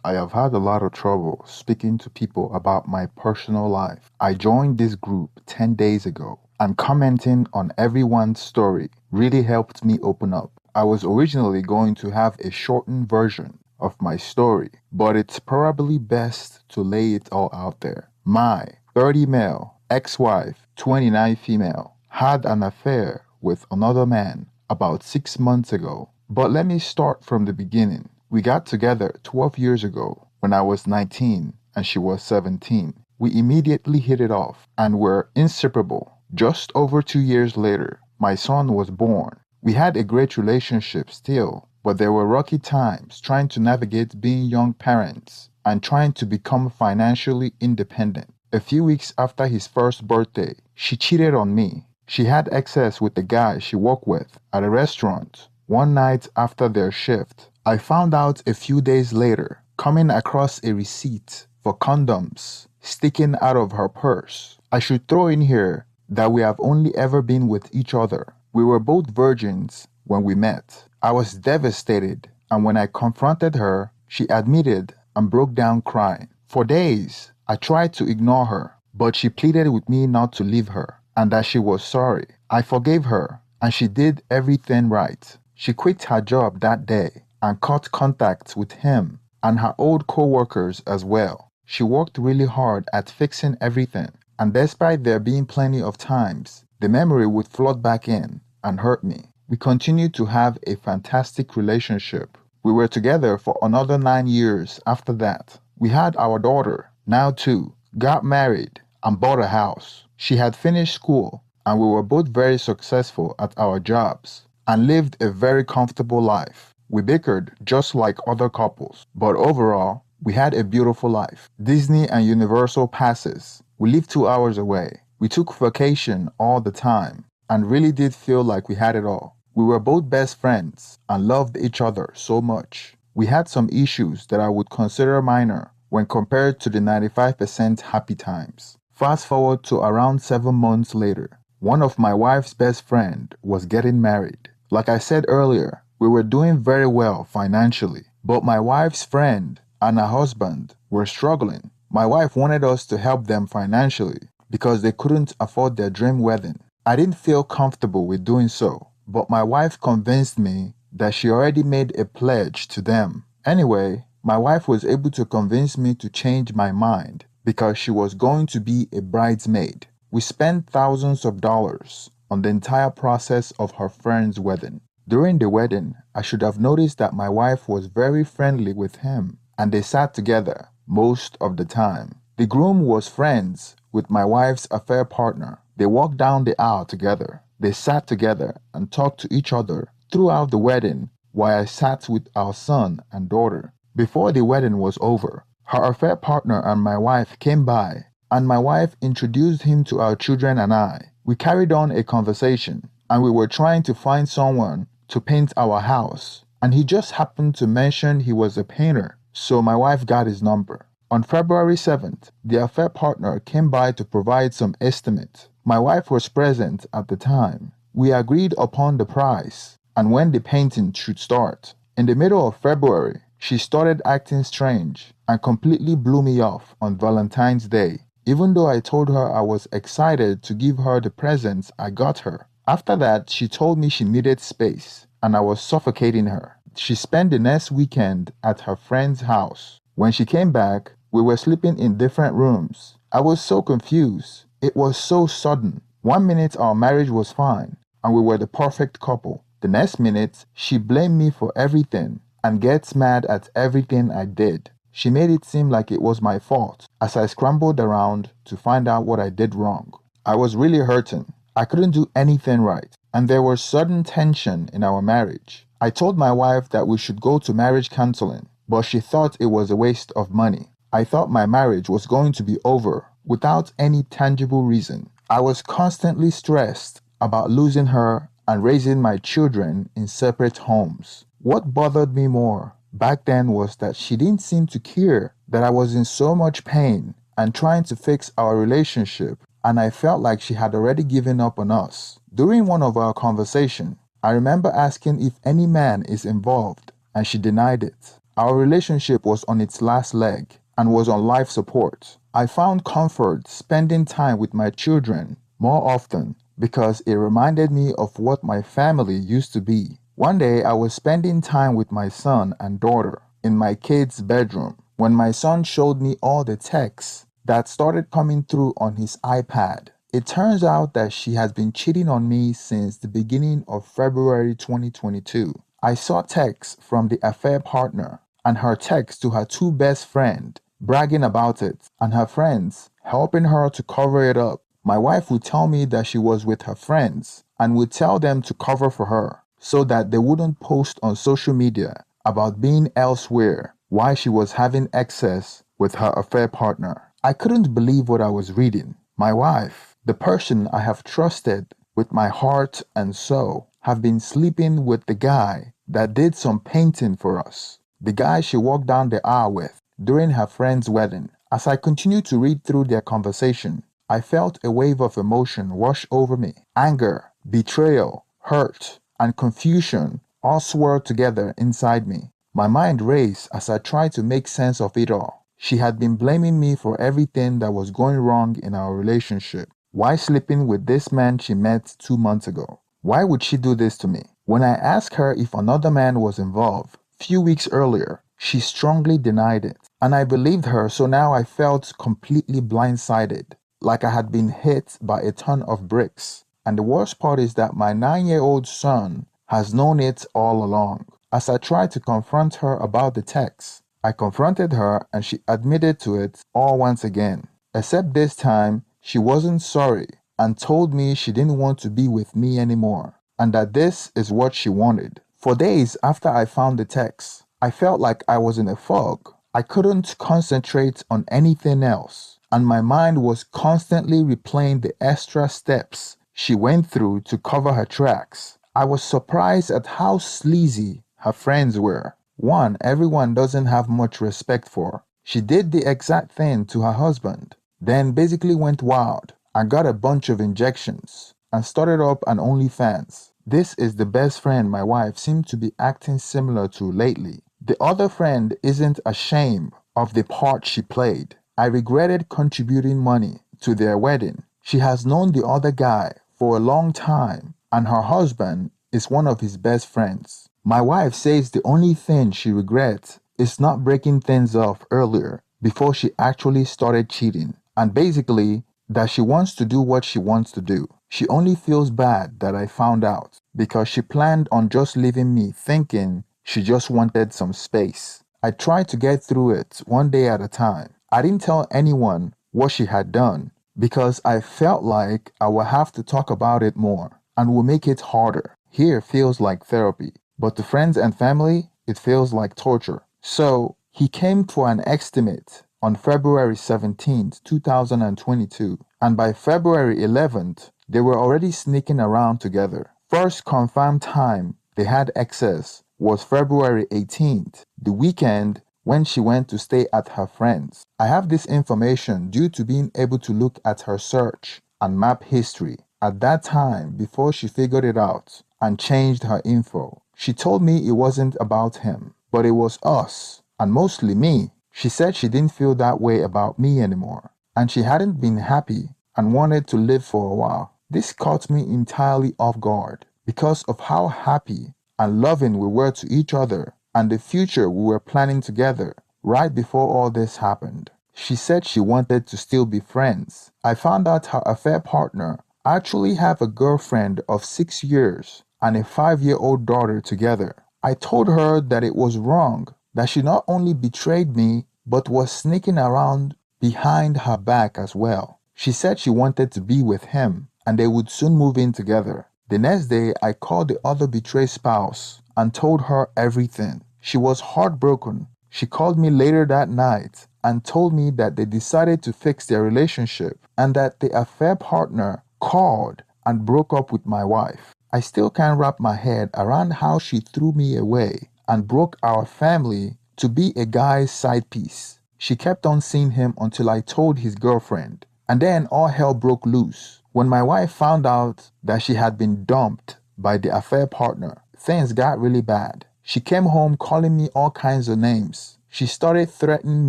I have had a lot of trouble speaking to people about my personal life. I joined this group 10 days ago, and commenting on everyone's story really helped me open up. I was originally going to have a shortened version of my story, but it's probably best to lay it all out there. My 30 male ex-wife, 29 female, had an affair with another man about 6 months ago. But let me start from the beginning. We got together 12 years ago when I was 19 and she was 17. We immediately hit it off and were inseparable. Just over 2 years later, my son was born. We had a great relationship still, but there were rocky times trying to navigate being young parents and trying to become financially independent. A few weeks after his first birthday, she cheated on me. She had excess with the guy she worked with at a restaurant. One night after their shift, I found out a few days later, coming across a receipt for condoms sticking out of her purse. I should throw in here that we have only ever been with each other. We were both virgins when we met. I was devastated, and when I confronted her, she admitted and broke down crying. For days, I tried to ignore her, but she pleaded with me not to leave her and that she was sorry. I forgave her, and she did everything right. She quit her job that day and cut contact with him and her old co-workers as well. She worked really hard at fixing everything, and despite there being plenty of times, the memory would flood back in and hurt me. We continued to have a fantastic relationship. We were together for another 9 years after that. We had our daughter, now 2, got married, and bought a house. She had finished school, and we were both very successful at our jobs and lived a very comfortable life. We bickered just like other couples, but overall, we had a beautiful life. Disney and Universal passes. We lived 2 hours away. We took vacation all the time and really did feel like we had it all. We were both best friends and loved each other so much. We had some issues that I would consider minor when compared to the 95% happy times. Fast forward to around 7 months later, one of my wife's best friend was getting married. Like I said earlier, we were doing very well financially, but my wife's friend and her husband were struggling. My wife wanted us to help them financially because they couldn't afford their dream wedding. I didn't feel comfortable with doing so, but my wife convinced me that she already made a pledge to them. Anyway, my wife was able to convince me to change my mind because she was going to be a bridesmaid. We spent thousands of dollars on the entire process of her friend's wedding. During the wedding, I should have noticed that my wife was very friendly with him, and they sat together most of the time. The groom was friends with my wife's affair partner. They walked down the aisle together. They sat together and talked to each other throughout the wedding while I sat with our son and daughter. Before the wedding was over, her affair partner and my wife came by, and my wife introduced him to our children and I. We carried on a conversation, and we were trying to find someone to paint our house, and he just happened to mention he was a painter, so my wife got his number. On February 7th, the affair partner came by to provide some estimate. My wife was present at the time. We agreed upon the price and when the painting should start. In the middle of February, she started acting strange and completely blew me off on Valentine's Day, even though I told her I was excited to give her the presents I got her. After that, she told me she needed space, and I was suffocating her. She spent the next weekend at her friend's house. When she came back, we were sleeping in different rooms. I was so confused. It was so sudden. 1 minute our marriage was fine, and we were the perfect couple. The next minute, she blamed me for everything and gets mad at everything I did. She made it seem like it was my fault as I scrambled around to find out what I did wrong. I was really hurting. I couldn't do anything right, and there was sudden tension in our marriage. I told my wife that we should go to marriage counseling, but she thought it was a waste of money. I thought my marriage was going to be over without any tangible reason. I was constantly stressed about losing her and raising my children in separate homes. What bothered me more back then was that she didn't seem to care that I was in so much pain and trying to fix our relationship, and I felt like she had already given up on us. During one of our conversations, I remember asking if any man is involved, and she denied it. Our relationship was on its last leg and was on life support. I found comfort spending time with my children more often because it reminded me of what my family used to be. One day I was spending time with my son and daughter in my kid's bedroom when my son showed me all the texts that started coming through on his iPad. It turns out that she has been cheating on me since the beginning of February 2022. I saw texts from the affair partner and her text to her two best friends bragging about it and her friends helping her to cover it up. My wife would tell me that she was with her friends and would tell them to cover for her so that they wouldn't post on social media about being elsewhere while she was having excess with her affair partner. I couldn't believe what I was reading. My wife, the person I have trusted with my heart and soul, have been sleeping with the guy that did some painting for us, the guy she walked down the aisle with during her friend's wedding. As I continued to read through their conversation, I felt a wave of emotion wash over me. Anger, betrayal, hurt, and confusion all swirled together inside me. My mind raced as I tried to make sense of it all. She had been blaming me for everything that was going wrong in our relationship. Why sleeping with this man she met 2 months ago? Why would she do this to me? When I asked her if another man was involved, few weeks earlier, she strongly denied it. And I believed her, so now I felt completely blindsided, like I had been hit by a ton of bricks. And the worst part is that my 9-year-old son has known it all along. As I tried to confront her about the text, I confronted her and she admitted to it all once again. Except this time, she wasn't sorry and told me she didn't want to be with me anymore and that this is what she wanted. For days after I found the text, I felt like I was in a fog. I couldn't concentrate on anything else, and my mind was constantly replaying the extra steps she went through to cover her tracks. I was surprised at how sleazy her friends were. One everyone doesn't have much respect for. She did the exact thing to her husband, then basically went wild and got a bunch of injections and started up an OnlyFans. This is the best friend my wife seemed to be acting similar to lately. The other friend isn't ashamed of the part she played. I regretted contributing money to their wedding. She has known the other guy for a long time, and her husband is one of his best friends. My wife says the only thing she regrets is not breaking things off earlier before she actually started cheating, and basically that she wants to do what she wants to do. She only feels bad that I found out because she planned on just leaving me thinking she just wanted some space. I tried to get through it one day at a time. I didn't tell anyone what she had done because I felt like I would have to talk about it more and will make it harder. Here feels like therapy, but to friends and family, it feels like torture. So he came for an estimate on February 17th, 2022, and by February 11th, they were already sneaking around together. First confirmed time they had access was February 18th, the weekend when she went to stay at her friend's. I have this information due to being able to look at her search and map history at that time before she figured it out and changed her info. She told me it wasn't about him, but it was us, and mostly me. She said she didn't feel that way about me anymore, and she hadn't been happy and wanted to live for a while. This caught me entirely off guard because of how happy and loving we were to each other and the future we were planning together right before all this happened. She said she wanted to still be friends. I found out her affair partner actually have a girlfriend of 6 years and a 5-year-old daughter together. I told her that it was wrong, that she not only betrayed me but was sneaking around behind her back as well. She said she wanted to be with him and they would soon move in together. The next day, I called the other betrayed spouse and told her everything. She was heartbroken. She called me later that night and told me that they decided to fix their relationship and that the affair partner called and broke up with my wife. I still can't wrap my head around how she threw me away and broke our family to be a guy's side piece. She kept on seeing him until I told his girlfriend, and then all hell broke loose. When my wife found out that she had been dumped by the affair partner, things got really bad. She came home calling me all kinds of names. She started threatening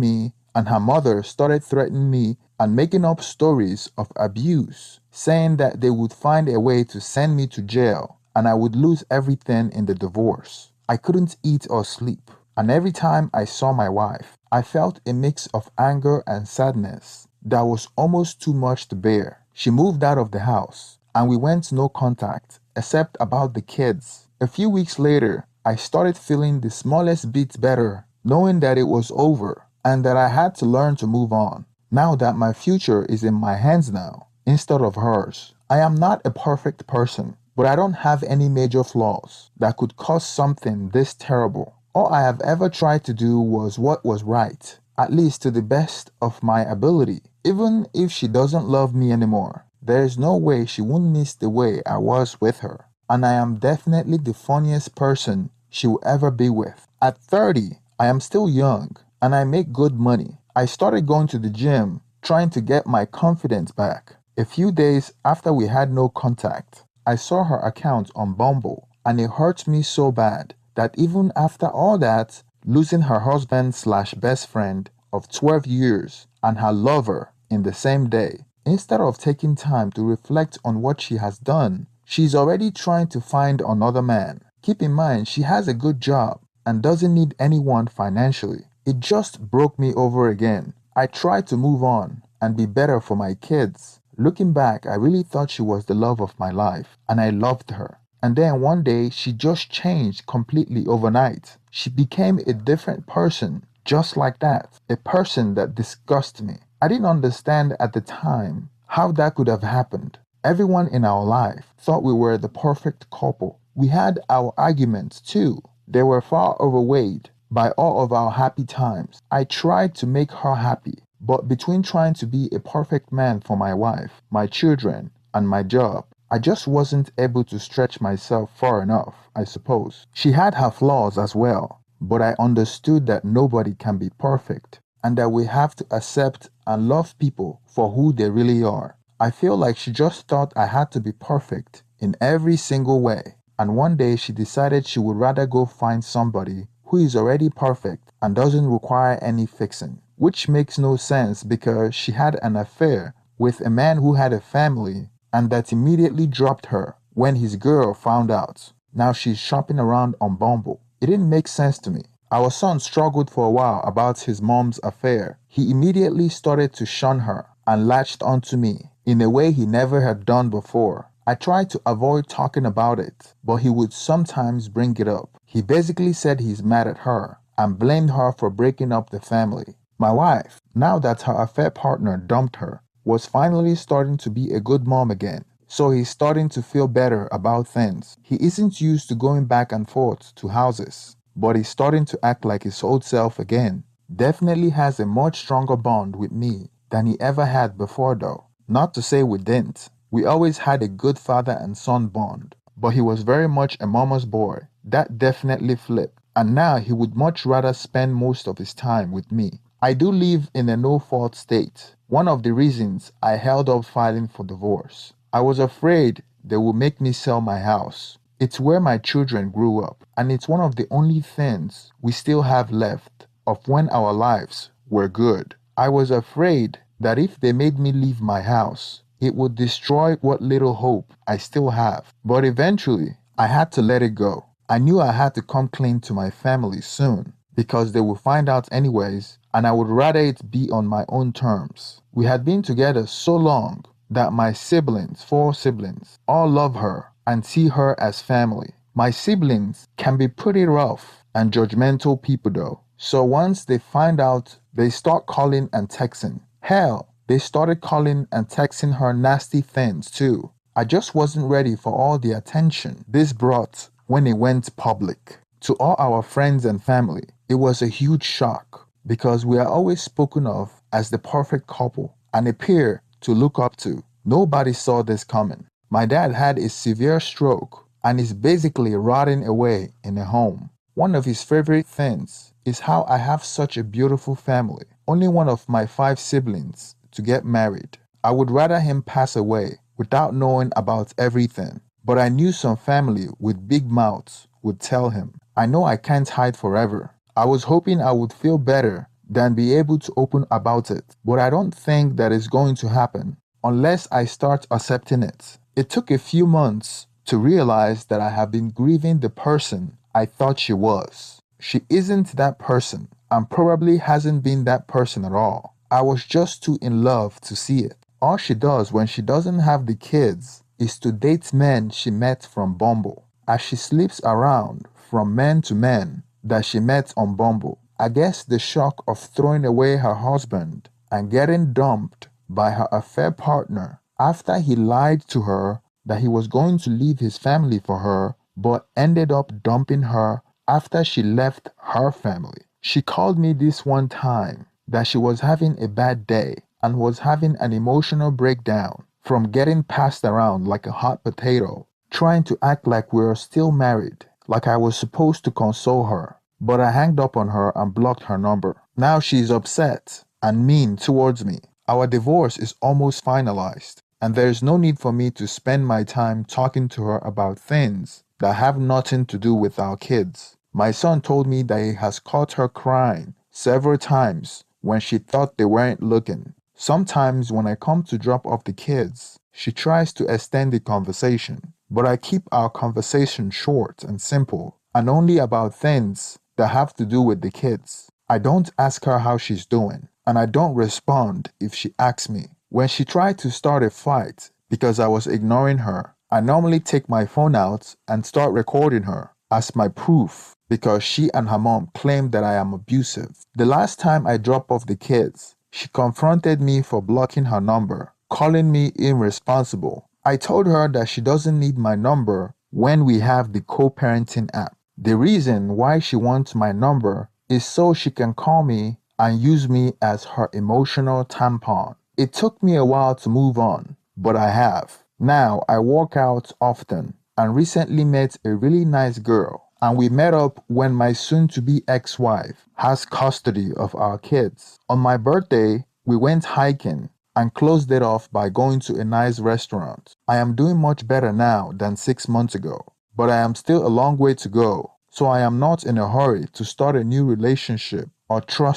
me, and her mother started threatening me and making up stories of abuse, saying that they would find a way to send me to jail and I would lose everything in the divorce. I couldn't eat or sleep, and every time I saw my wife, I felt a mix of anger and sadness that was almost too much to bear. She moved out of the house, and we went no contact except about the kids. A few weeks later, I started feeling the smallest bit better, knowing that it was over and that I had to learn to move on. Now that my future is in my hands now, instead of hers. I am not a perfect person, but I don't have any major flaws that could cause something this terrible. All I have ever tried to do was what was right, at least to the best of my ability. Even if she doesn't love me anymore, there is no way she won't miss the way I was with her. And I am definitely the funniest person she will ever be with. At 30, I am still young and I make good money. I started going to the gym, trying to get my confidence back. A few days after we had no contact, I saw her account on Bumble and it hurt me so bad that even after all that, losing her husband slash best friend of 12 years and her lover in the same day, instead of taking time to reflect on what she has done, she's already trying to find another man. Keep in mind, she has a good job and doesn't need anyone financially. It just broke me over again. I tried to move on and be better for my kids. Looking back, I really thought she was the love of my life and I loved her. And then one day, she just changed completely overnight. She became a different person, just like that. A person that disgusted me. I didn't understand at the time how that could have happened. Everyone in our life thought we were the perfect couple. We had our arguments too. They were far overweighed by all of our happy times. I tried to make her happy, but between trying to be a perfect man for my wife, my children, and my job, I just wasn't able to stretch myself far enough, I suppose. She had her flaws as well, but I understood that nobody can be perfect and that we have to accept and love people for who they really are. I feel like she just thought I had to be perfect in every single way. And one day she decided she would rather go find somebody who is already perfect and doesn't require any fixing. Which makes no sense because she had an affair with a man who had a family and that immediately dropped her when his girl found out. Now she's shopping around on Bumble. It didn't make sense to me. Our son struggled for a while about his mom's affair. He immediately started to shun her and latched onto me in a way he never had done before. I tried to avoid talking about it, but he would sometimes bring it up. He basically said he's mad at her and blamed her for breaking up the family. My wife, now that her affair partner dumped her, was finally starting to be a good mom again. So he's starting to feel better about things. He isn't used to going back and forth to houses, but he's starting to act like his old self again. Definitely has a much stronger bond with me than he ever had before though. Not to say we didn't. We always had a good father and son bond, but he was very much a mama's boy. That definitely flipped, and now he would much rather spend most of his time with me. I do live in a no-fault state. One of the reasons I held up filing for divorce. I was afraid they would make me sell my house. It's where my children grew up, and it's one of the only things we still have left of when our lives were good. I was afraid that if they made me leave my house, it would destroy what little hope I still have. But eventually, I had to let it go. I knew I had to come clean to my family soon because they would find out anyways, and I would rather it be on my own terms. We had been together so long that my siblings, 4 siblings, all love her and see her as family. My siblings can be pretty rough and judgmental people though. So once they find out, they start calling and texting. Hell, they started calling and texting her nasty things too. I just wasn't ready for all the attention this brought when it went public. To all our friends and family, it was a huge shock because we are always spoken of as the perfect couple and a pair to look up to. Nobody saw this coming. My dad had a severe stroke and is basically rotting away in a home. One of his favorite things is how I have such a beautiful family. Only one of my 5 siblings to get married. I would rather him pass away without knowing about everything. But I knew some family with big mouths would tell him. I know I can't hide forever. I was hoping I would feel better than be able to open about it, but I don't think that is going to happen unless I start accepting it. It took a few months to realize that I have been grieving the person I thought she was. She isn't that person and probably hasn't been that person at all. I was just too in love to see it. All she does when she doesn't have the kids is to date men she met from Bumble. As she sleeps around from men to men that she met on Bumble, I guess the shock of throwing away her husband and getting dumped by her affair partner after he lied to her that he was going to leave his family for her but ended up dumping her after she left her family. She called me this one time that she was having a bad day and was having an emotional breakdown from getting passed around like a hot potato, trying to act like we were still married, like I was supposed to console her. But I hanged up on her and blocked her number. Now she's upset and mean towards me. Our divorce is almost finalized, and there is no need for me to spend my time talking to her about things that have nothing to do with our kids. My son told me that he has caught her crying several times when she thought they weren't looking. Sometimes when I come to drop off the kids, she tries to extend the conversation, but I keep our conversation short and simple and only about things that have to do with the kids. I don't ask her how she's doing, and I don't respond if she asks me. When she tried to start a fight because I was ignoring her, I normally take my phone out and start recording her as my proof because she and her mom claim that I am abusive. The last time I dropped off the kids, she confronted me for blocking her number, calling me irresponsible. I told her that she doesn't need my number when we have the co-parenting app. The reason why she wants my number is so she can call me and use me as her emotional tampon. It took me a while to move on, but I have. Now I work out often and recently met a really nice girl, and we met up when my soon-to-be ex-wife has custody of our kids. On my birthday, we went hiking and closed it off by going to a nice restaurant. I am doing much better now than 6 months ago, but I am still a long way to go, so I am not in a hurry to start a new relationship or trust